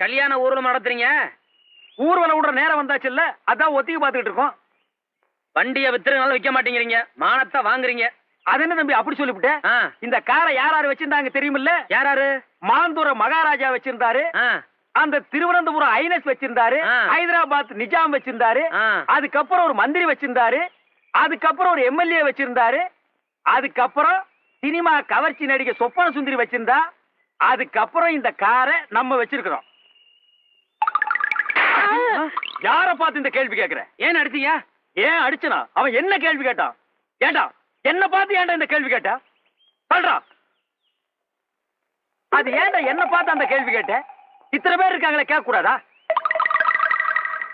கல்யாண ஊர்வலம் நடத்துறீங்க? ஊர்வலம் விடுற நேரம் வந்தாச்சு இல்ல, அதான் ஒத்திக்கு பாத்துக்கிட்டு இருக்கோம். வண்டியை வித்துறதுனால விற்க மாட்டேங்கிறீங்க, மானத்தை வாங்குறீங்க. அது என்ன தம்பி அப்படி சொல்லிவிட்டேன்? இந்த காரை யாராரு வச்சிருந்தாங்க தெரியுமில்ல? யாராரு? மாந்தூர மகாராஜா வச்சிருந்தாரு, அந்த திருவனந்தபுரம் ஐனஸ் வச்சிருந்தாரு, ஹைதராபாத் நிஜாம் வச்சிருந்தாரு, அதுக்கப்புறம் ஒரு மந்திரி வச்சிருந்தாரு, அதுக்கப்புறம் ஒரு எம்எல்ஏ வச்சிருந்தாரு, அதுக்கப்புறம் சினிமா கவர்ச்சி நடிகை சொப்பன சுந்தரி வச்சிருந்தா, அதுக்கப்புறம் இந்த காரை நம்ம வச்சிருக்கிறோம். யார பார்த்து இந்த கேள்வி கேட்கிற? ஏன் அடிச்சீங்க? ஏன் அடிச்சனா? அவன் என்ன கேள்வி கேட்டான்? ஏண்டா என்ன பார்த்து ஏன்டா இந்த கேள்வி கேட்ட? சொல்றா. அது ஏன்டா என்ன பார்த்து அந்த கேள்வி கேட்ட? இத்தனை பேர் இருக்காங்களே, கேட்க கூடாதா?